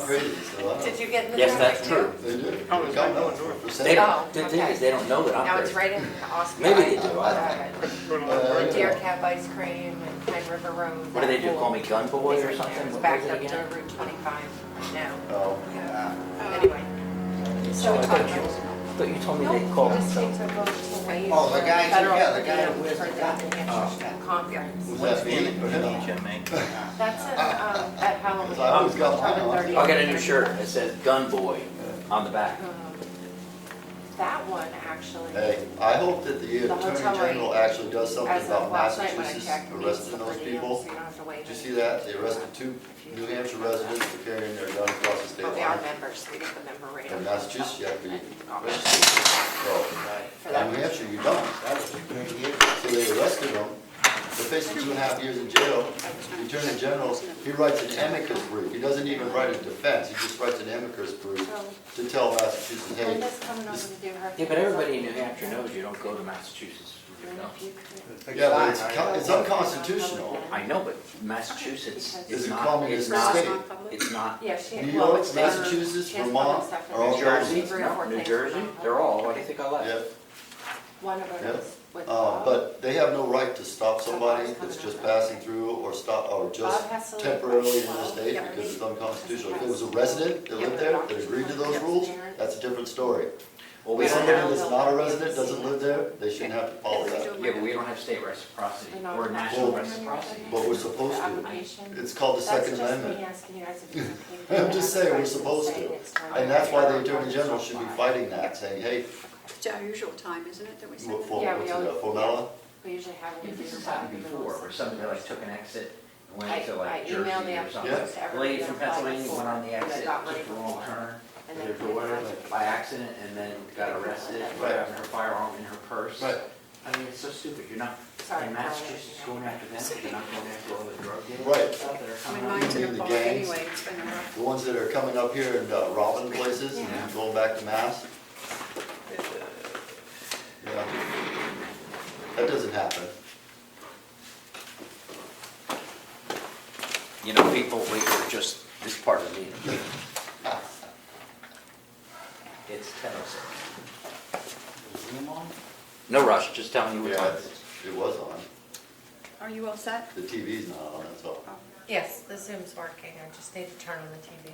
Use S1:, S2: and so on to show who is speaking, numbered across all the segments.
S1: crazy, so I don't.
S2: Did you get in the
S3: Yes,
S2: traffic
S3: that's
S2: too?
S3: true.
S1: They do.
S4: Oh, it's
S1: Come
S4: not going
S1: north.
S4: north.
S1: For
S3: They
S1: sale.
S3: don't, the thing is, they don't know that I'm
S2: Now it's
S3: crazy.
S2: right in Austin.
S3: Maybe they do, I don't
S4: Going
S2: Deer Cab Ice Cream and Pine River Road.
S3: What do they do,
S2: that
S3: call me gun boy
S2: whole-
S3: or something?
S2: It's
S3: What
S2: backed
S3: was it
S2: up to
S3: again?
S2: Route 25 now.
S1: Oh,
S2: Anyway. So we
S3: I
S2: talked
S3: thought you,
S2: about.
S3: but you told me they called
S2: Just
S3: themselves.
S2: take a vote to waive
S5: Oh, the guy-
S2: federal
S5: yeah, the guy
S2: premium
S5: with
S2: for
S5: the
S2: the
S5: gun.
S2: New Hampshire conference.
S1: was that me or him?
S2: That's at Halloween.
S1: So I always got mine on.
S2: 11:30.
S3: I'll get a new shirt that says gun boy on the back.
S2: That one actually.
S1: Hey, I hope that the
S2: The
S1: Attorney
S2: hotel
S1: General
S2: rate,
S1: actually does something
S2: As
S1: about
S2: of last night when I
S1: Massachusetts
S2: checked, means
S1: arresting
S2: the
S1: those
S2: per diem,
S1: people.
S2: so you don't have to wait.
S1: Did you see that? They arrested 2 New Hampshire residents for carrying their gun across the state
S2: Oh, they are
S1: line.
S2: members, we get the member rate.
S1: In Massachusetts, you have to be
S2: And-
S1: registered. So,
S2: For that
S1: in New
S2: one.
S1: Hampshire, you don't.
S5: That was a great year.
S1: So they arrested them. They're facing 2.5 years in jail. The Attorney General, he writes an amicus brief. He doesn't even write a defense. He just writes an amicus brief to tell Massachusetts, hey,
S2: Linda's coming over to do her.
S3: Yeah, but everybody in New Hampshire knows you don't go to Massachusetts.
S1: yeah, but it's unconstitutional.
S3: I know, but Massachusetts
S1: Is
S3: is
S1: a
S3: not,
S1: communist
S3: it's not,
S1: state.
S3: it's not.
S2: Yeah, she.
S1: New
S2: well,
S1: York,
S2: it's
S1: Massachusetts,
S2: she has
S1: Vermont
S2: public stuff in
S1: are all
S2: there.
S3: Jersey,
S2: Three or four
S3: New
S2: things
S3: Jersey,
S2: going on.
S3: they're all, what do you think I like?
S1: Yeah.
S2: One of them
S1: Yeah.
S2: is with Bob.
S1: But they have no right to stop somebody that's just passing through or stop, or just
S2: Bob has to leave
S1: temporarily in
S2: by
S1: the
S2: 12.
S1: state
S2: Yeah.
S1: because it's unconstitutional. If it was a resident that lived there, that agreed to those rules, that's a different story.
S3: Well, we
S1: If
S3: don't
S1: somebody
S3: have,
S1: that's not a resident, doesn't live there, they shouldn't have to follow that.
S3: yeah, but we don't have state reciprocity or national
S1: Well,
S3: reciprocity.
S1: But we're supposed to.
S2: Application.
S1: It's called the Second
S2: That's just
S1: Amendment.
S2: me asking you guys if it's okay.
S1: I'm just saying, we're supposed to. And that's why the Attorney General should be fighting that, saying, hey,
S6: It's our usual time, isn't it, that we say
S1: what
S6: that?
S1: for,
S2: Yeah, we
S1: what's
S2: always-
S1: it, formella?
S2: We usually have
S3: Yeah,
S2: it.
S3: this has happened before, where somebody like took an exit and went to
S2: I
S3: like
S2: emailed the
S3: Jersey or something.
S2: applications to
S3: A
S2: everybody.
S3: lady from
S2: that applied
S3: Pennsylvania
S2: before,
S3: went on the
S2: that
S3: exit,
S2: got money
S3: took the wrong
S2: before.
S3: turn,
S2: And
S3: to
S2: then
S3: their daughter by accident, and then got arrested for having her firearm in her purse.
S1: Right.
S3: I mean, it's so stupid, you're not,
S2: Sorry,
S3: in Massachusetts, going after them, you're not going after all the drug dealers
S1: Right.
S3: and stuff that are
S6: I
S3: coming
S6: mean,
S3: out.
S6: mine's in
S1: The
S6: a bar
S1: gangs.
S6: anyway, it's been a rough.
S1: The ones that are coming up here and robbing places and then going back to Mass. Yeah. That doesn't happen.
S3: You know, people wait for just this part of the meeting. It's 10:06.
S5: Zoom on?
S3: No rush, just telling you what
S1: Yeah,
S3: time it is.
S1: it was on.
S6: Are you all set?
S1: The TV's not on, that's all.
S6: Oh.
S2: Yes, the Zoom's working, I just need to turn on the TV.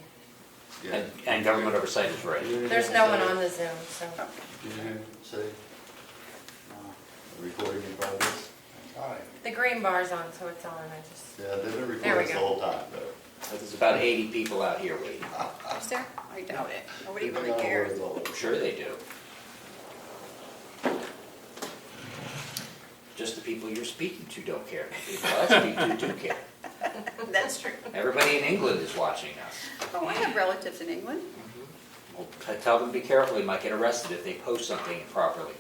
S1: Yeah.
S3: And government oversight is ready.
S2: There's no one on the Zoom, so.
S1: Did you say, recording in progress?
S5: All right.
S2: The green bar's on, so it's on, I just.
S1: Yeah, they've been
S2: There we
S1: recording the
S2: go.
S1: whole time, but.
S3: There's about 80 people out here waiting.
S6: Is there? I doubt it. Nobody
S1: They've been
S6: really
S1: on
S6: cares.
S1: words all over.
S3: I'm sure they do. Just the people you're speaking to don't care. The people I speak to do care.
S6: That's true.
S3: Everybody in England is watching us.
S6: Oh, I have relatives in England.
S3: Well, I tell them to be careful, they might get arrested if they post something improperly.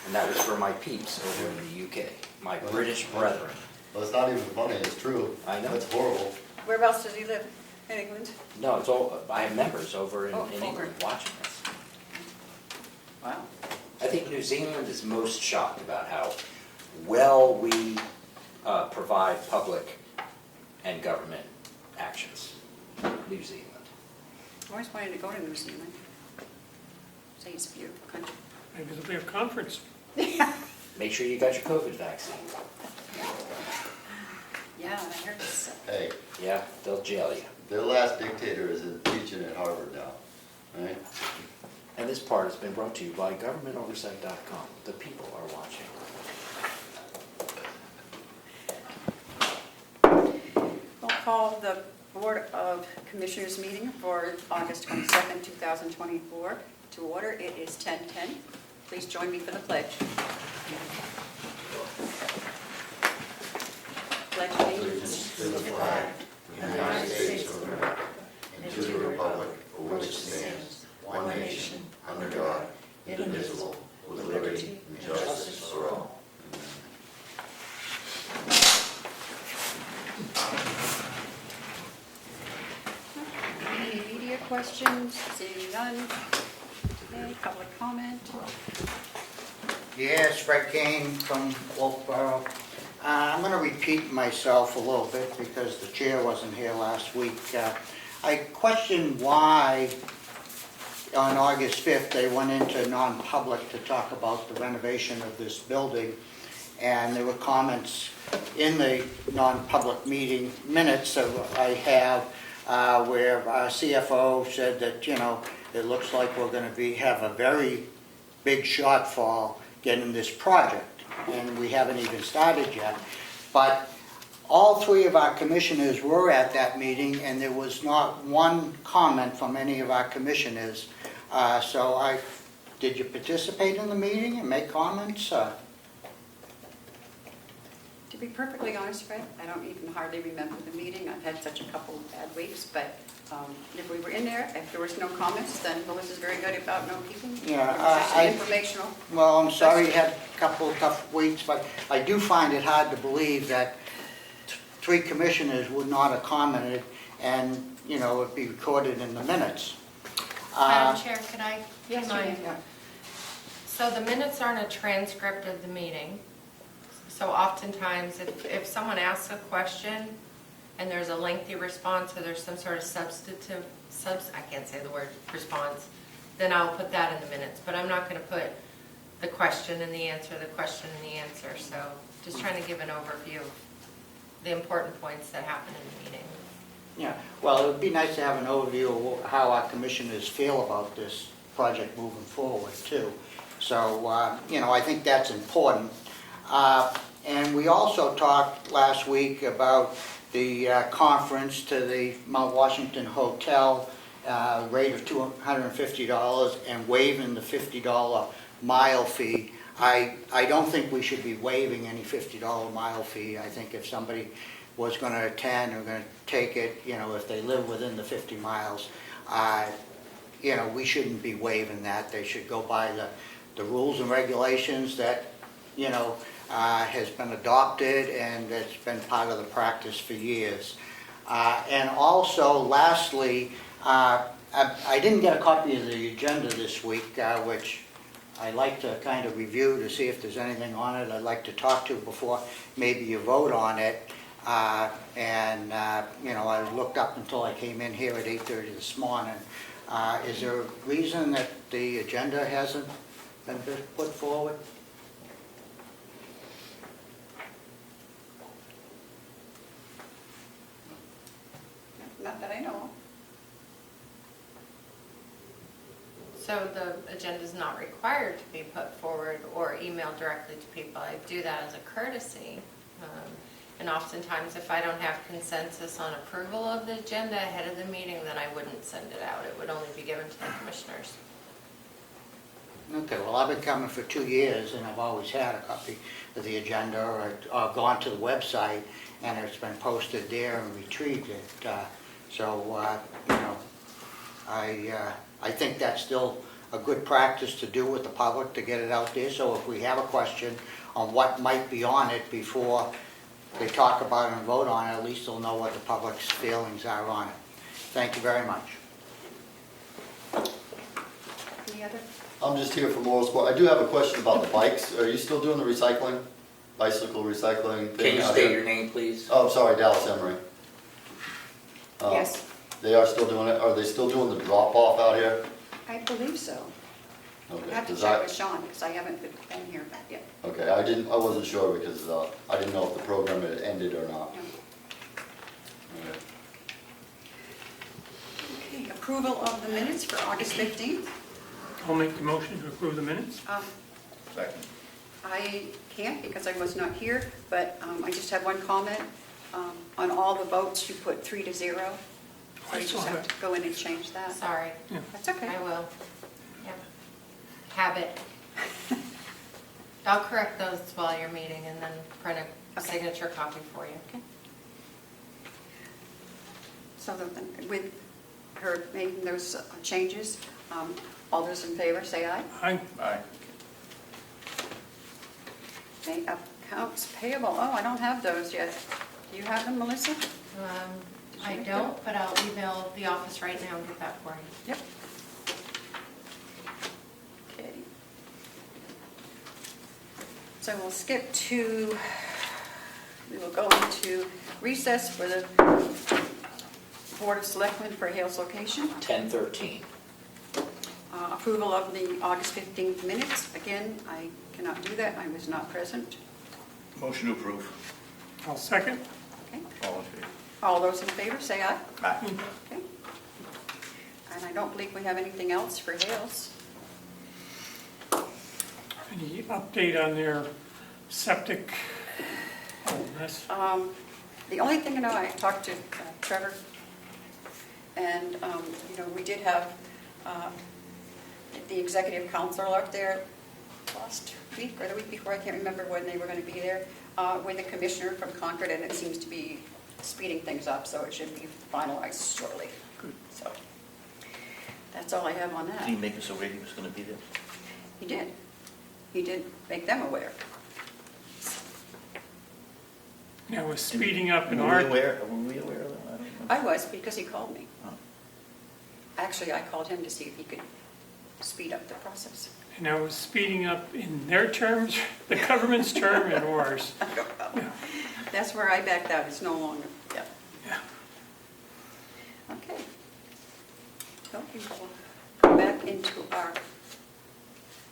S3: And that was for my peeps over in the UK, my British brethren.
S1: Well, it's not even funny, it's true.
S3: I know.
S1: That's horrible.
S6: Where else does he live? In England?
S3: No, it's all, I have members over in
S6: Oh,
S3: in
S6: over.
S3: England watching this.
S6: Wow.
S3: I think New Zealand is most shocked about how well we provide public and government actions. New Zealand.
S6: I always wanted to go to New Zealand. Say it's a beautiful country.
S4: Maybe there'll be a conference.
S3: Make sure you got your COVID vaccine.
S6: Yeah, I heard it's,
S1: Hey,
S3: Yeah, they'll jail you.
S1: their last dictator is teaching at Harvard now, right?
S3: And this part has been brought to you by GovernmentOversite.com. The people are watching.
S6: we'll call the Board of Commissioners meeting for August 22nd, 2024 to order. It is 10:10. Please join me for the pledge. Pledge allegiance
S1: To the flag, of the United States of America, and to the republic for which it stands, one nation, under God, indivisible, with liberty and justice for all.
S6: Any media questions? Seeing none. Okay, public comment.
S5: Yes, Fred Kane from Wolfboro. I'm going to repeat myself a little bit because the chair wasn't here last week. I questioned why on August 5th they went into non-public to talk about the renovation of this building, and there were comments in the non-public meeting minutes that I have where our CFO said that, you know, it looks like we're going to have a very big shortfall getting this project, and we haven't even started yet. But all three of our commissioners were at that meeting, and there was not one comment from any of our commissioners. Did you participate in the meeting and make comments?
S6: To be perfectly honest, Fred, I don't even hardly remember the meeting. I've had such a couple of bad weeks, but if we were in there, if there was no comments, then Melissa's very good about no keeping.
S5: Yeah,
S6: It was just informational.
S5: Well, I'm sorry you had a couple of tough weeks, but I do find it hard to believe that three commissioners would not have commented and, you know, it'd be recorded in the minutes.
S2: Madam Chair, could I?
S6: Yes, you
S2: mind?
S6: may. Yeah.
S2: So the minutes aren't a transcript of the meeting. So oftentimes, if someone asks a question and there's a lengthy response, or there's some sort of I can't say the word response, then I'll put that in the minutes. But I'm not going to put the question and the answer, the question and the answer. So just trying to give an overview of the important points that happen in the meeting.
S5: Yeah, well, it would be nice to have an overview of how our commissioners feel about this project moving forward, too. So, you know, I think that's important. And we also talked last week about the conference to the Mount Washington Hotel, rate of $250 and waiving the $50 mile fee. I don't think we should be waiving any $50 mile fee. I think if somebody was going to attend or going to take it, you know, if they live within the 50 miles, you know, we shouldn't be waiving that. They should go by the rules and regulations that, you know, has been adopted and that's been part of the practice for years. And also, lastly, I didn't get a copy of the agenda this week, which I like to kind of review to see if there's anything on it I'd like to talk to before maybe you vote on it. You know, I looked up until I came in here at 8:30 this morning. Is there a reason that the agenda hasn't been put forward?
S6: Not that I know of.
S2: So the agenda is not required to be put forward or emailed directly to people. I do that as a courtesy. And oftentimes, if I don't have consensus on approval of the agenda ahead of the meeting, then I wouldn't send it out. It would only be given to the commissioners.
S5: Okay, well, I've been coming for 2 years, and I've always had a copy of the agenda, or gone to the website, and it's been posted there and retrieved it. You know, I think that's still a good practice to do with the public, to get it out there. So if we have a question on what might be on it before they talk about it and vote on it, at least they'll know what the public's feelings are on it. Thank you very much.
S6: Any other?
S1: I'm just here for moral support. I do have a question about the bikes. Are you still doing the recycling? Bicycle recycling thing?
S3: Can you
S1: out
S3: state
S1: here?
S3: your name, please?
S1: Oh, sorry, Dallas Emery.
S6: Yes,
S1: They are still doing it? Are they still doing the drop-off out here?
S6: I believe so.
S1: Okay.
S6: I have to
S1: 'Cause
S6: check with Sean because I haven't been here back yet.
S1: Okay, I wasn't sure because I didn't know if the program had ended or not.
S6: No.
S1: Okay.
S6: Okay, approval of the minutes for August 15th.
S4: I'll make the motion to approve the minutes.
S1: Second.
S6: I can't because I was not here, but I just have one comment. On all the votes, you put 3-0. So
S4: I
S6: you
S4: saw
S6: just have
S4: that.
S6: to go in and change that.
S2: Sorry,
S6: That's okay.
S2: I will. Yep. Habit. I'll correct those while you're meeting and then print a
S6: Okay.
S2: signature copy for you.
S6: Okay. So with her making those changes, all those in favor, say aye.
S4: Aye.
S1: Aye.
S6: Okay, accounts payable, oh, I don't have those yet. Do you have them, Melissa?
S2: I don't, but I'll email the office right now and get that for you.
S6: Yep. Okay. So we'll skip to We will go into recess for the Board of Selectmen for Hales location.
S3: 10:13.
S6: Approval of the August 15th minutes. Again, I cannot do that. I was not present.
S1: Motion to approve.
S4: I'll second.
S6: Okay.
S1: All in favor?
S6: All those in favor, say aye.
S1: Aye.
S6: Okay. And I don't believe we have anything else for Hales.
S4: Any update on their septic? Oh, that's,
S6: The only thing I know, I talked to Trevor, and, we did have the executive counselor up there last week or the week before, I can't remember when they were going to be there, with the commissioner from Concord, and it seems to be speeding things up, so it should be finalized shortly.
S4: Good.
S6: So, that's all I have on
S7: Did
S6: that.
S7: he make us aware he was going to be there?
S6: He did. He did make them aware.
S4: now we're speeding up in
S7: Were
S4: our,
S7: we aware of that? I don't know.
S6: I was, because he called me.
S7: Oh.
S6: Actually, I called him to see if he could speed up the process.
S4: now we're speeding up in their terms, the government's term and ours.
S6: I don't know.
S4: Yeah.
S6: That's where I backed out, it's no longer, yeah.
S4: Yeah.
S6: Okay. Okay, we'll go back into our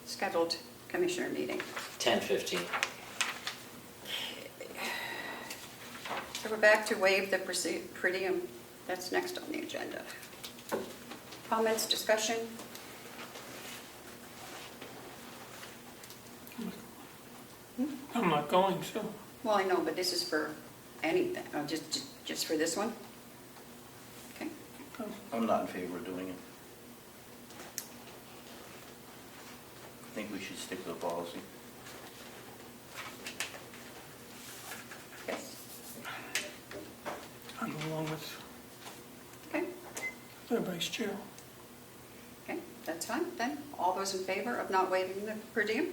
S6: scheduled commissioner meeting.
S3: 10:15.
S6: So we're back to waive the per diem, that's next on the agenda. Comments, discussion?
S4: I'm not going, so.
S6: Well, I know, but this is for anything, just for this one? Okay,
S7: I'm not in favor of doing it. I think we should stick with the policy.
S6: yes,
S4: I'm along with
S6: okay,
S4: the vice chair.
S6: okay, that's fine then. All those in favor of not waiving the per diem?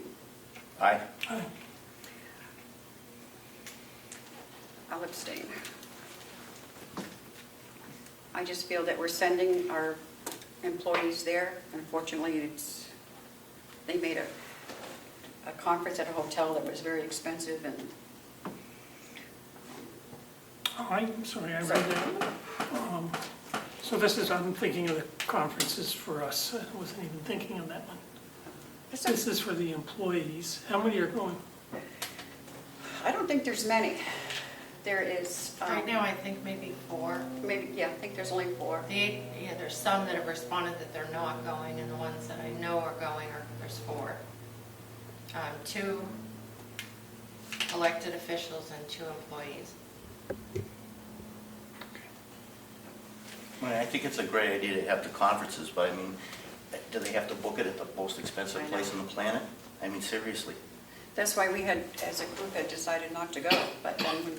S7: Aye.
S4: Aye.
S6: I'll abstain. I just feel that we're sending our employees there. Unfortunately, they made a conference at a hotel that was very expensive, and
S4: Oh, I'm sorry, I read that. So this is, I'm thinking of the conferences for us. I wasn't even thinking of that one. This is for the employees. How many are going?
S6: I don't think there's many. There is.
S2: Right now, I think maybe 4.
S6: Maybe, yeah, I think there's only 4.
S2: There's some that have responded that they're not going, and the ones that I know are going there's 4. 2 elected officials and 2 employees.
S7: I think it's a great idea to have the conferences, but I mean, do they have to book it at the most expensive
S6: I know.
S7: place on the planet? I mean, seriously.
S6: That's why we had, as a group, had decided not to go, but then we,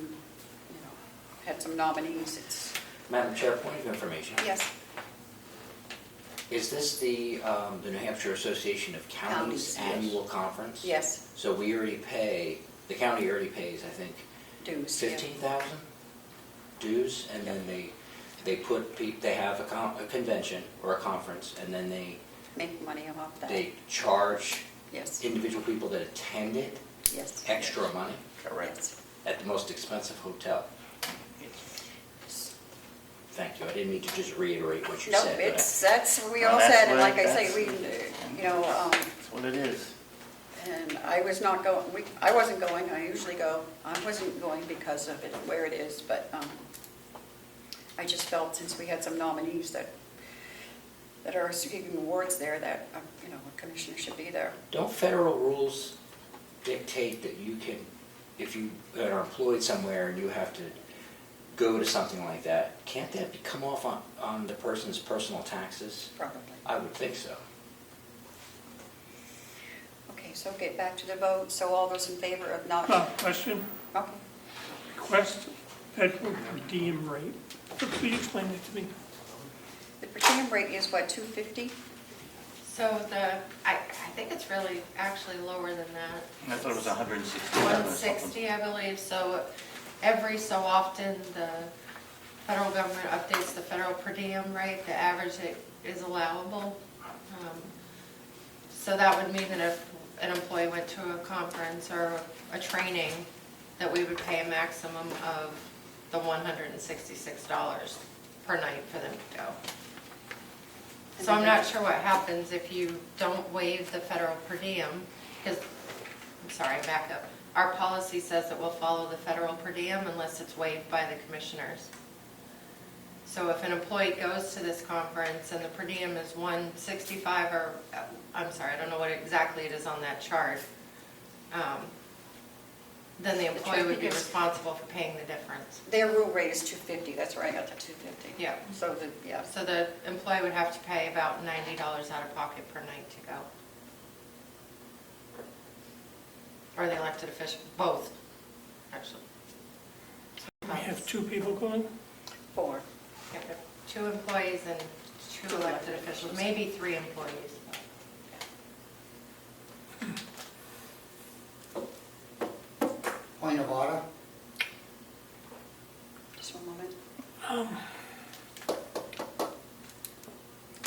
S6: had some nominees.
S3: Madam Chair, point of information.
S6: Yes,
S3: Is this the New Hampshire Association of Counties
S6: Counties, yes.
S3: annual conference?
S6: yes,
S3: So we already pay, the county already pays, I think,
S6: dues. yeah.
S3: 15,000 dues, and then they put, they have a convention or a conference, and then they
S6: Make money off that.
S3: charge
S6: Yes,
S3: individual people that attend it
S6: yes.
S3: extra money
S7: Correct.
S6: Yes.
S3: at the most expensive hotel. Thank you, I didn't mean to just reiterate what you
S6: No,
S3: said. but
S6: that's what we all
S7: that's
S6: said, and
S7: what-
S6: like I say,
S7: that's- That's what it is.
S6: and I was not going, I wasn't going, I usually go. I wasn't going because of it, where it is, but I just felt since we had some nominees that are receiving awards there, that, a commissioner should be there.
S3: Don't federal rules dictate that you can, if you are employed somewhere and you have to go to something like that, can't that come off on the person's personal taxes?
S6: Probably.
S3: I would think so.
S6: Okay, so get back to the vote. So all those in favor of not,
S4: Question,
S6: okay,
S4: request federal per diem rate. Please explain that to me.
S6: the per diem rate is what, $250?
S2: So I think it's really actually lower than that.
S7: I thought it was 167 or something.
S2: 160, I believe, so every so often, the federal government updates the federal per diem rate, the average that is allowable. So that would mean that if an employee went to a conference or a training, that we would pay a maximum of the $166 per night for them to go. So I'm not sure what happens if you don't waive the federal per diem, because, I'm sorry, back up. Our policy says that we'll follow the federal per diem unless it's waived by the commissioners. So if an employee goes to this conference and the per diem is 165, or, I'm sorry, I don't know what exactly it is on that chart, then the employee would be responsible for paying the difference.
S6: Their rule rate is 250, that's where I got the 250.
S2: Yeah.
S6: So yeah.
S2: So the employee would have to pay about $90 out of pocket per night to go. Or the elected official, both, actually.
S4: We have 2 people going?
S6: 4.
S2: Yeah, 2 employees and 2 elected officials, maybe 3 employees.
S5: Point of order?
S6: Just one moment.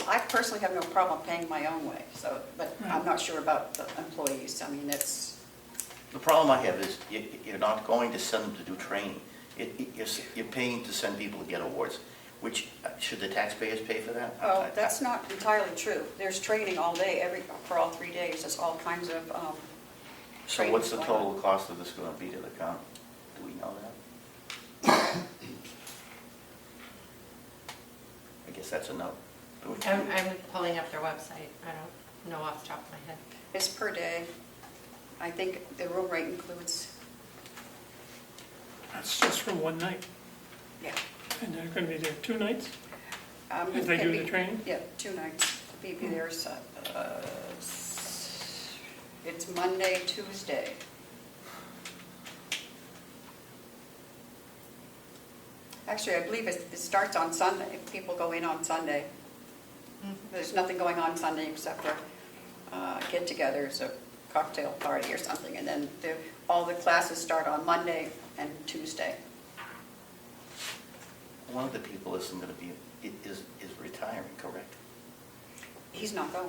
S6: I personally have no problem paying my own way, so, but I'm not sure about the employees. I mean, it's,
S7: The problem I have is you're not going to send them to do training. You're paying to send people to get awards, which, should the taxpayers pay for that?
S6: oh, that's not entirely true. There's training all day, for all 3 days. There's all kinds of
S7: So what's the
S6: trainings
S7: total
S6: going on.
S7: cost of this going to be to the county? Do we know that? I guess that's a no. Do we-
S2: I'm pulling up their website. I don't know off the top of my head.
S6: It's per day. I think the room rate includes,
S4: That's just for one night.
S6: yeah.
S4: And they're going to be there 2 nights? If
S6: It
S4: they
S6: can
S4: do
S6: be-
S4: the training?
S6: Yeah, 2 nights. There's, it's Monday, Tuesday. Actually, I believe it starts on Sunday. People go in on Sunday. There's nothing going on Sunday except for get-togethers, a cocktail party or something. And then all the classes start on Monday and Tuesday.
S7: One of the people isn't going to be, is retiring, correct?
S6: He's not going.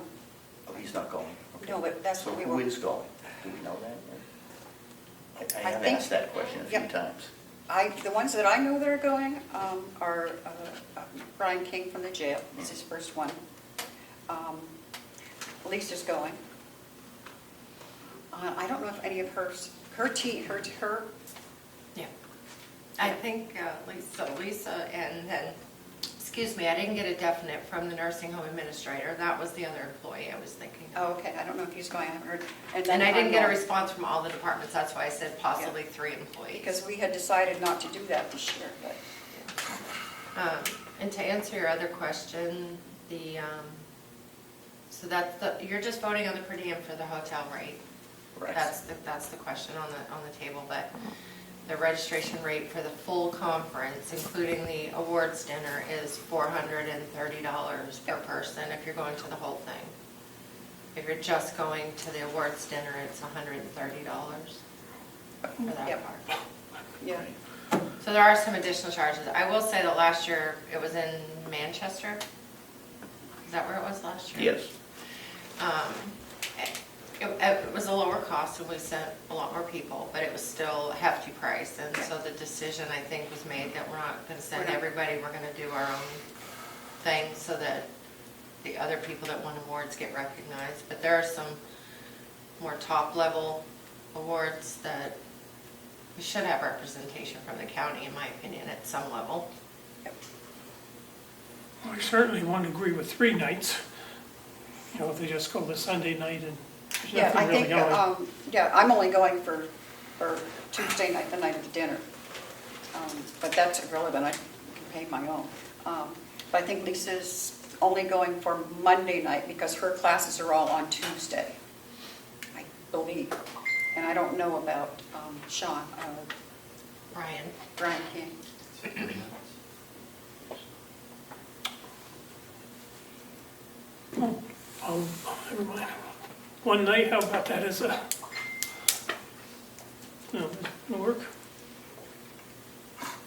S7: Oh, he's not going? Okay.
S6: No, but that's
S7: So
S6: what we
S7: who
S6: were.
S7: is going? Do we know that? I
S6: I
S7: have
S6: think-
S7: asked that question a few
S6: Yep.
S7: times.
S6: The ones that I know that are going are Brian King from the jail, it's his first one. Lisa's going. I don't know if any of her team, her,
S2: Yeah. I think Lisa, and then, excuse me, I didn't get a definite from the nursing home administrator. That was the other employee I was thinking of.
S6: oh, okay, I don't know if he's going, I haven't heard.
S2: And
S6: then
S2: I didn't get a
S6: I'm-
S2: response from all the departments. That's why I said possibly 3 employees.
S6: Because we had decided not to do that this year, but.
S2: And to answer your other question, so you're just voting on the per diem for the hotel rate.
S7: Right.
S2: That's the question on the table, but the registration rate for the full conference, including the awards dinner, is $430 per person if you're going to the whole thing. If you're just going to the awards dinner, it's $130 for that
S6: Yep.
S2: part.
S6: Yeah,
S2: So there are some additional charges. I will say that last year, it was in Manchester. Is that where it was last year?
S7: Yes.
S2: It was a lower cost, and we sent a lot more people, but it was still a hefty price. And so the decision, I think, was made that we're not going to send everybody, we're going to do our own thing so that the other people that won awards get recognized. But there are some more top-level awards that we should have representation from the county, in my opinion, at some level.
S4: I certainly won't agree with 3 nights. You know, if they just go the Sunday night and there's
S6: yeah, I
S4: nothing really
S6: think,
S4: going.
S6: yeah, I'm only going for Tuesday night, the night of the dinner. But that's irrelevant, I can pay my own. But I think Lisa's only going for Monday night because her classes are all on Tuesday, I believe. And I don't know about Sean,
S2: Brian
S6: King.
S4: Oh, never mind. One night, how about that as a, no, it'll work?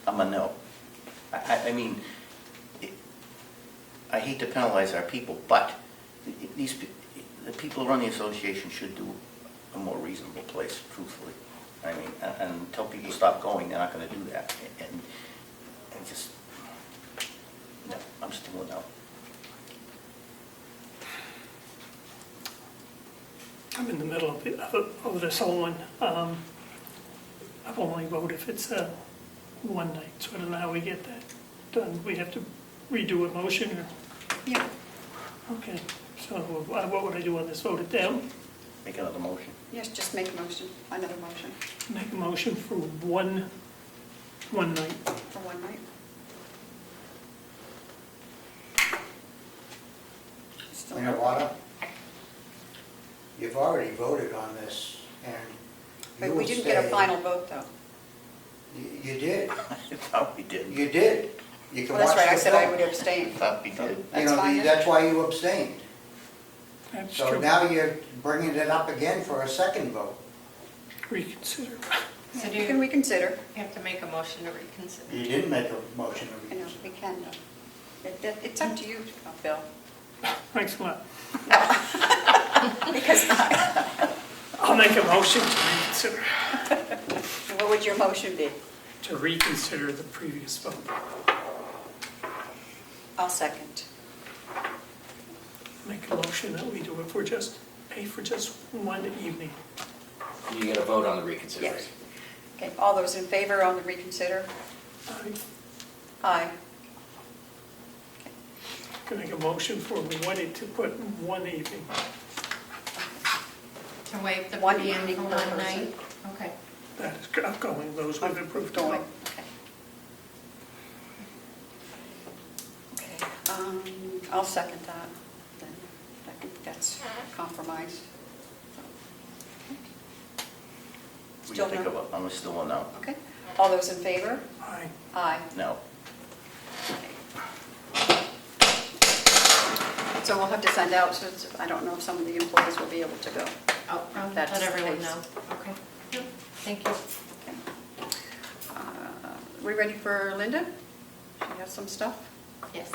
S7: I'm a no. I mean, I hate to penalize our people, but the people who run the association should do a more reasonable place, truthfully. I mean, and until people stop going, they're not gonna do that. And just, no, I'm still no.
S4: I'm in the middle of this whole one. I've only voted if it's one night, so I don't know how we get that done. We have to redo a motion or,
S6: Yeah,
S4: okay. So what would I do on this? Vote it down?
S7: Make another motion.
S6: yes, just make a motion, another motion
S4: Make a motion for one night.
S6: for one night. Still
S5: Point of order? You've already voted on this, and
S6: But
S5: you
S6: we didn't get a
S5: abstained.
S6: final vote, though.
S5: You did,
S7: No, we didn't.
S5: you did. You can
S6: Well, that's
S5: watch
S6: right, I
S5: the
S6: said I
S5: film.
S6: would abstain.
S7: Thought we did.
S5: You
S6: That's
S5: know,
S6: fine then.
S5: that's why you abstained.
S4: That's
S5: So
S4: true.
S5: now you're bringing it up again for a second vote.
S4: Reconsider.
S2: So do
S6: You can
S2: you
S6: reconsider.
S2: have to make a motion to reconsider?
S5: You didn't make a motion to
S6: I know,
S5: reconsider.
S6: we can, though. It's up to you, Bill.
S4: Thanks a lot.
S6: Because
S4: I'll make a motion to reconsider,
S6: what would your motion be?
S4: to reconsider the previous vote.
S6: I'll second.
S4: Make a motion that we do it for just, pay for just one evening.
S3: You get a vote on the reconsideration.
S6: Yes. Okay, all those in favor on the reconsider? Aye.
S4: Can make a motion for, we wanted to put one evening.
S2: To waive the
S6: One
S2: per diem
S6: evening
S2: for
S6: per
S2: one
S6: person.
S2: night? Okay.
S4: That is outgoing, those with approved.
S6: Going, okay. Okay, I'll second that, then. I think that's compromise.
S7: We
S6: Still
S7: can think
S6: no?
S7: of I'm still a no.
S6: Okay, all those in favor?
S4: Aye.
S6: Aye.
S7: No.
S6: So we'll have to send out, so I don't know if some of the employees will be able to go.
S2: Oh,
S6: That's
S2: let
S6: the
S2: everyone
S6: case.
S2: know. Okay. Yep. Thank you.
S6: Okay. We ready for Linda? She has some stuff
S2: Yes.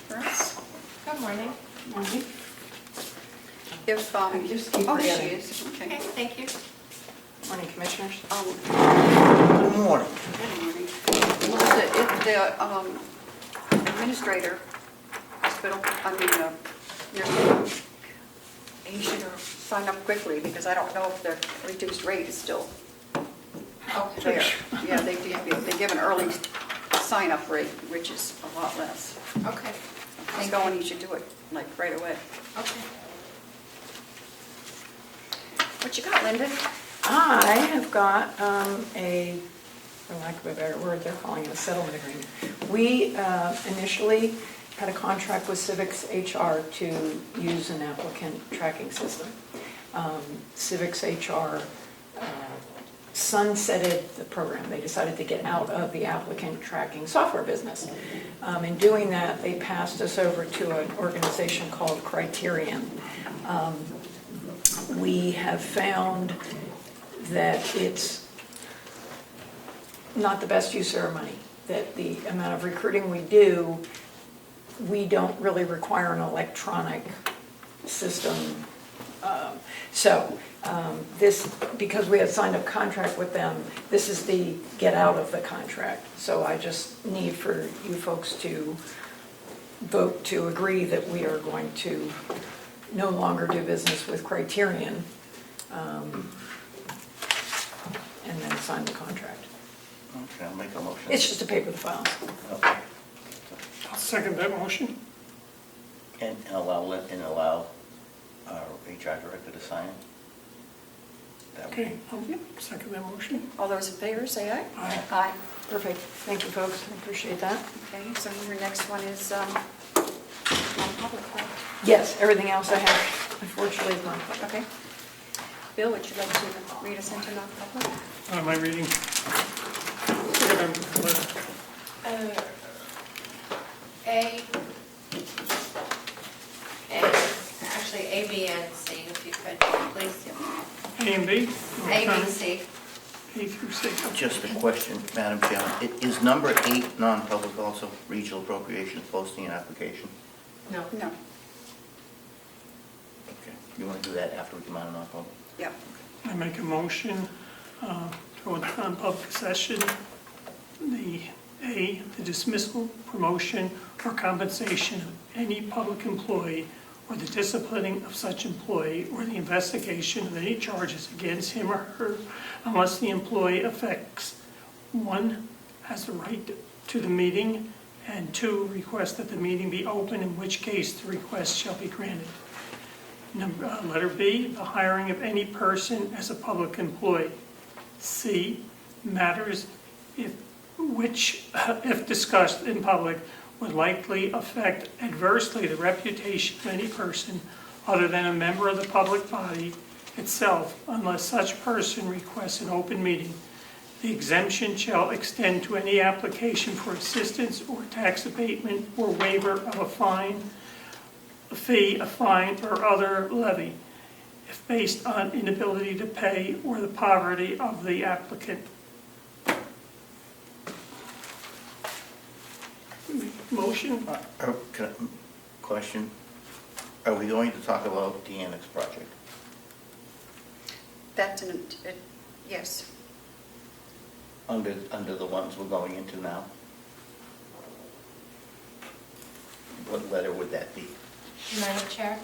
S6: for us?
S2: Good morning.
S6: If,
S8: just keep
S6: oh, she
S8: forgetting.
S6: is,
S2: Okay,
S6: okay.
S2: thank you.
S8: Morning, Commissioners.
S5: Good morning.
S6: Good morning. Melissa, if the administrator, hospital, nursing home, he should sign up quickly, because I don't know if the reduced rate is still there. Yeah, they give an early sign-up rate, which is a lot less.
S2: Okay.
S6: If he's going, he should do it, like, right away.
S2: Okay.
S6: What you got, Linda?
S8: I have got a, for lack of a better word, they're calling it a settlement agreement. We initially had a contract with Civics HR to use an applicant tracking system. Civics HR sunsetted the program. They decided to get out of the applicant tracking software business. In doing that, they passed us over to an organization called Criterion. We have found that it's not the best use of our money, that the amount of recruiting we do, we don't really require an electronic system. This, because we have signed a contract with them, this is the get out of the contract. So I just need for you folks to vote to agree that we are going to no longer do business with Criterion, and then sign the contract.
S7: Okay, I'll make a motion.
S8: It's just a paper to file.
S7: Okay.
S4: I'll second that motion.
S7: And allow our HR director to sign it? That would be-
S4: Okay, I'll second that motion.
S6: All those in favor, say aye.
S4: Aye.
S6: Aye.
S8: Perfect. Thank you, folks. I appreciate that.
S6: Okay, so your next one is non-public, right?
S8: Yes, everything else I have, unfortunately, is not.
S6: Okay. Bill, would you like to read us into non-public?
S4: Am I reading?
S2: Actually, A, B, and C, if you could, please.
S4: A and B?
S2: A, B, C.
S4: A through C.
S7: Just a question, Madam Chairman. Is number 8 non-public also regional appropriations posting and application?
S2: No.
S6: No.
S7: Okay. You want to do that after we come out of non-public?
S6: Yeah.
S4: I make a motion to go into non-public session. The dismissal, promotion, or compensation of any public employee or the disciplining of such employee or the investigation of any charges against him or her unless the employee affects, 1, has the right to the meeting, and 2, request that the meeting be open, in which case the request shall be granted. Letter B, the hiring of any person as a public employee. C, matters which, if discussed in public, would likely affect adversely the reputation of any person other than a member of the public body itself, unless such person requests an open meeting. The exemption shall extend to any application for assistance or tax abatement or waiver of a fine, a fee, a fine, or other levy, if based on inability to pay or the poverty of the applicant. Motion?
S7: Question, are we going to talk about the annex project?
S6: That's yes.
S7: Under the ones we're going into now? What letter would that be?
S2: Madam Chair,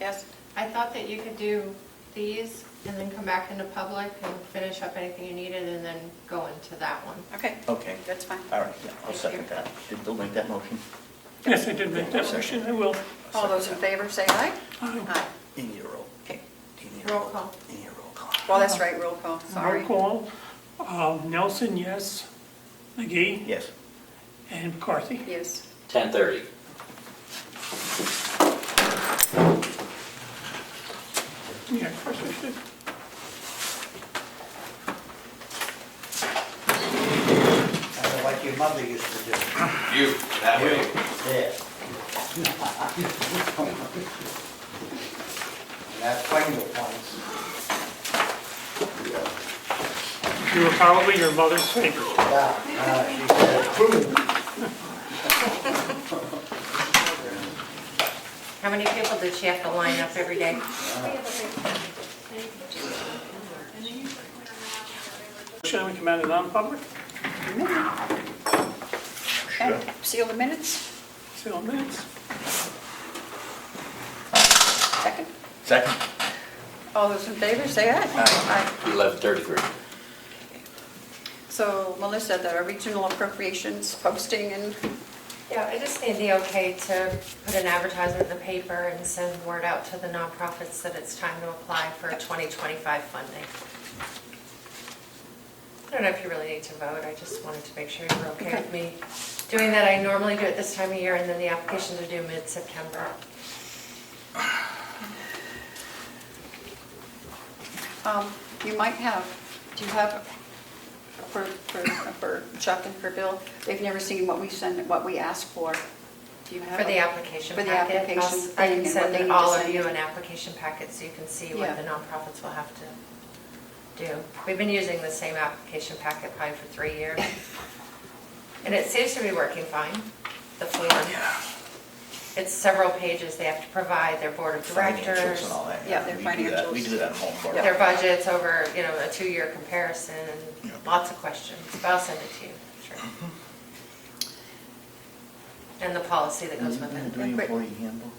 S6: Yes?
S2: I thought that you could do these and then come back into public and finish up anything you needed and then go into that one.
S6: Okay.
S7: Okay,
S6: That's fine.
S7: all right, yeah, I'll
S2: Thank you.
S7: second that. Did Bill make that motion?
S4: Yes, I did make that motion, I will.
S6: All those in favor, say aye.
S4: Aye.
S6: Aye.
S7: In your roll.
S6: Okay.
S7: In your
S2: Roll call.
S7: In your roll call.
S6: Well, that's right, roll call, sorry.
S4: Roll call, Nelson, yes, McGee,
S7: Yes.
S4: and McCarthy.
S6: Yes.
S3: 10:30.
S4: Yeah, of course we should.
S5: Kind of like your mother used to do.
S1: You, that way.
S5: Yeah. And that's Pringle points.
S4: You were probably your mother's favorite.
S5: Yeah, she said, boom.
S2: How many people did she have to line up every day?
S4: Shall we come out of non-public?
S6: Okay, seal the minutes,
S4: Seal minutes.
S6: second.
S7: Second?
S6: All those in favor, say aye.
S7: Aye.
S3: 11:33.
S6: So Melissa, the regional appropriations posting and,
S2: Yeah, I just need the okay to put an advertisement in the paper and send word out to the nonprofits that it's time to apply for 2025 funding. I don't know if you really need to vote, I just wanted to make sure you were okay with me doing that. I normally do it this time of year, and then the applications are due mid-September.
S6: you might have, do you have, for Chuck and for Bill, they've never seen what we send, what we ask for. Do you have?
S2: For the application
S6: For the
S2: packet,
S6: application
S2: I
S6: thing
S2: can
S6: and what they
S2: send
S6: need to
S2: all of
S6: send.
S2: you an application packet so you can see
S6: Yeah.
S2: what the nonprofits will have to do. We've been using the same application packet probably for 3 years. And it seems to be working fine, the form. It's several pages, they have to provide their board of
S7: Financials
S2: directors,
S7: and all that.
S6: Yeah, their
S7: We do that. We
S6: financials.
S7: do that at home. for
S6: Yeah.
S2: their budgets over, a 2-year comparison,
S7: Yeah.
S2: and lots of questions. But I'll send it to you, sure. And the policy that goes with
S7: Did you
S2: it.
S7: do the employee handbook?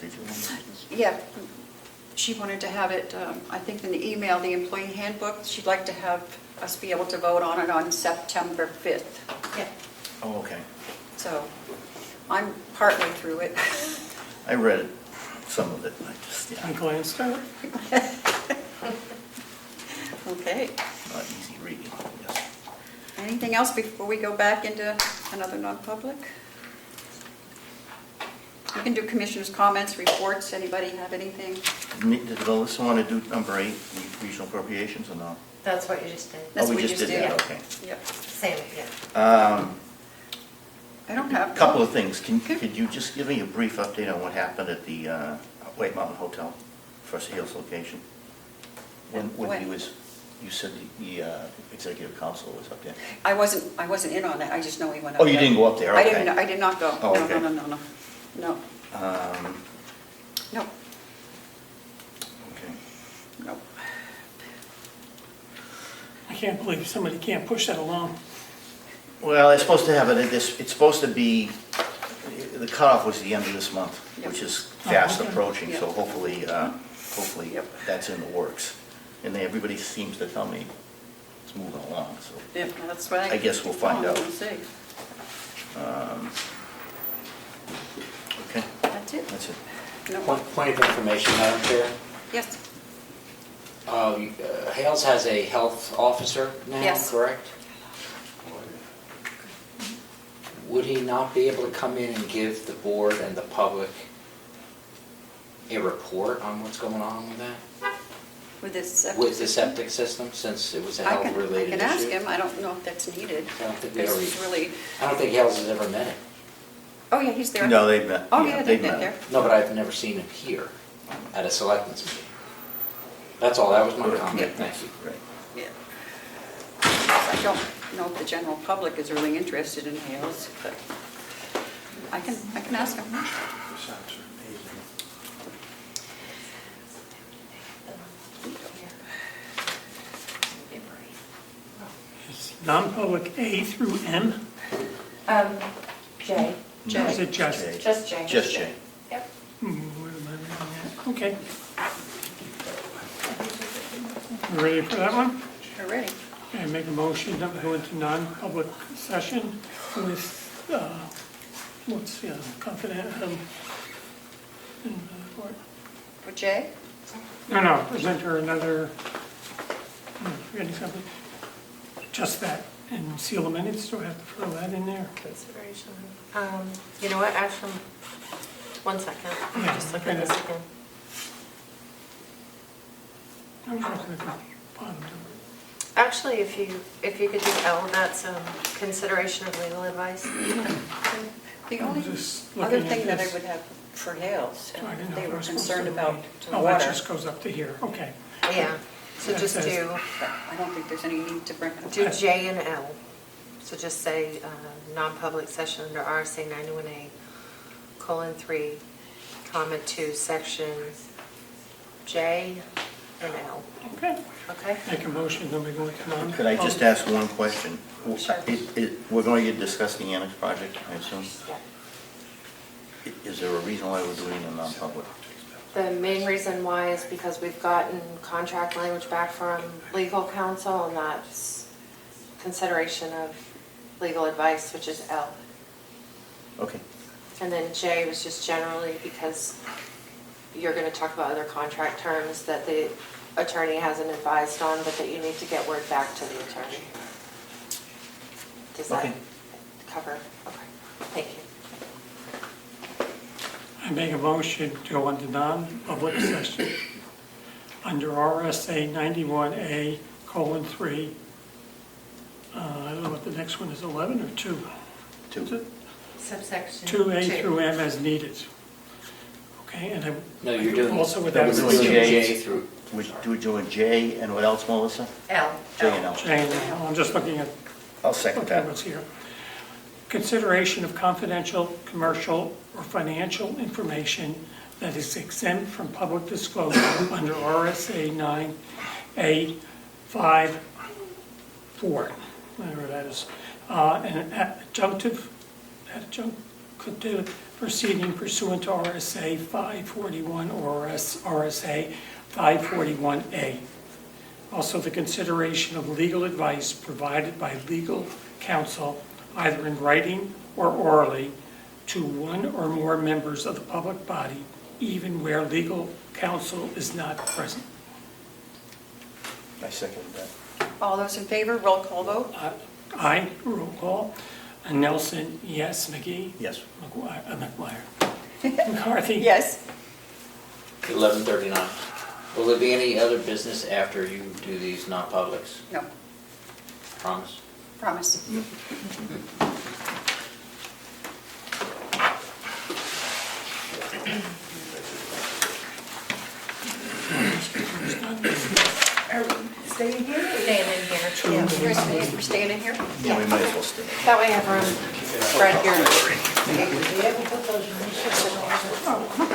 S7: Did you want to?
S6: Yeah, she wanted to have it, I think in the email, the employee handbook, she'd like to have us be able to vote on it on September 5th.
S2: Yeah.
S7: Oh, okay.
S6: So I'm partway through it.
S7: I read it, some of it, I just,
S4: I
S7: yeah,
S4: glanced at it.
S6: Okay.
S7: not easy reading, yes.
S6: Anything else before we go back into another non-public? We can do commissioners' comments, reports. Anybody have anything?
S7: Did Melissa want to do number 8, the regional appropriations, or no?
S2: That's what you just did.
S6: That's
S7: Oh, we
S6: what we
S7: just
S6: just
S7: did that,
S6: did.
S7: okay.
S6: Yep.
S2: Same, yeah.
S6: I don't have.
S7: Couple of things.
S6: Okay.
S7: Could you just give me a brief update on what happened at the White Mountain Hotel, First Hills location? When
S6: When?
S7: he was, you said the executive council was up there.
S6: I wasn't in on that. I just know he went up
S7: Oh, you
S6: there.
S7: didn't go up there,
S6: I
S7: okay.
S6: didn't, I did not go.
S7: Oh,
S6: No,
S7: okay.
S6: No. No.
S7: Okay.
S6: No.
S4: can't believe somebody can't push that along.
S7: Well, it's supposed to have it, it's supposed to be, the cutoff was the end of this month, which is fast
S4: okay.
S7: approaching, so
S6: Yep.
S7: hopefully
S6: Yep.
S7: that's in the works. And everybody seems to tell me it's moving along, so.
S6: Yeah, that's what
S7: I guess we'll find out.
S6: We'll see.
S7: Okay,
S6: That's it.
S7: that's it.
S6: No,
S3: Point of information, Madam Chair.
S6: yes,
S3: Hales has a health officer now,
S6: Yes.
S3: correct? Would he not be able to come in and give the board and the public a report on what's going on with that?
S6: with this.
S3: With the septic system, since it was a
S6: I
S3: health-related issue?
S6: can ask him, I don't know if that's needed.
S3: I don't think we
S6: This
S3: already,
S6: is really,
S3: I don't think Hales has ever met him.
S6: oh yeah, he's there.
S7: No, they've met.
S6: Oh yeah, they've been
S7: met.
S6: there.
S3: No, but I've never seen him here at a selectmen's meeting. That's all, that was my comment, thank you.
S7: Right.
S6: Yeah. I don't know if the general public is really interested in Hales, but I can ask him.
S4: It's non-public A through M,
S2: Jay.
S4: or is it just?
S7: Jay.
S2: Just Jay.
S7: Just Jay.
S2: Yep.
S4: Where am I reading that? Okay. You ready for that one?
S6: We're ready.
S4: Okay, make a motion that we go into non-public session with, confident,
S6: With Jay?
S4: no, present her another, forgetting something. Just that, and seal the minutes, do I have to throw that in there?
S2: Consideration. You know what, actually, one second, I'm
S4: Yeah,
S2: just looking at this
S4: okay.
S2: again.
S4: I was looking at the bottom number.
S2: Actually, if you could do L, that's consideration of legal advice.
S6: The
S4: I'm
S6: only
S4: just
S6: other
S4: looking at
S6: thing that I
S4: this.
S6: would have for Hales,
S4: So I didn't know
S6: they
S4: if I
S6: were
S4: was supposed
S6: concerned
S4: to
S6: about
S4: read.
S6: the
S4: Oh, that
S6: water.
S4: just goes up to here, okay.
S2: Yeah, so
S4: That
S2: just
S4: says-
S2: do
S6: But I don't think there's any need to bring it up.
S2: Do J and L. So just say, non-public session under RSA 91A:3, comma 2, section J and L.
S4: Okay,
S2: Okay?
S4: make a motion, then we go into non.
S7: Could I just ask one question?
S6: Sure.
S7: We're going to discuss the annex project, I assume?
S2: Yeah.
S7: Is there a reason why we're doing a non-public?
S2: The main reason why is because we've gotten contract language back from legal counsel, and that's consideration of legal advice, which is L.
S7: Okay,
S2: And then J was just generally because you're going to talk about other contract terms that the attorney hasn't advised on, but that you need to get word back to the attorney. Does that
S7: Okay.
S2: cover? Okay, thank you.
S4: I make a motion to go into non-public session under RSA 91A:3. I don't know what the next one is, 11 or 2?
S7: two.
S4: Is it?
S2: Subsection
S4: 2A through M as needed. Okay, and I.
S3: No, you're doing,
S4: Also
S3: we're
S4: without.
S7: doing
S3: doing
S7: J.
S3: J through,
S7: We're doing J, and what else, Melissa?
S2: L.
S7: J and L.
S4: Jane, I'm just looking at
S7: I'll second that.
S4: what's here. Consideration of confidential, commercial, or financial information that is exempt from public disclosure under RSA 9A:5(4), whatever that is, an adjunctive proceeding pursuant to RSA 541 or RSA 541A. Also, the consideration of legal advice provided by legal counsel, either in writing or orally, to one or more members of the public body, even where legal counsel is not present.
S7: I second that.
S6: All those in favor, roll call vote?
S4: Aye, roll call. Nelson, yes. McGee?
S7: Yes.
S4: McGuire. McCarthy?
S6: Yes.
S3: 11:39. Will there be any other business after you do these non-publics?
S6: No,
S3: Promise?
S6: promise.
S2: Are we staying here? Staying in here. Yeah.
S6: You guys staying- staying in here?
S7: Yeah, we might as well stay.
S2: That way I have room right here.
S6: Okay.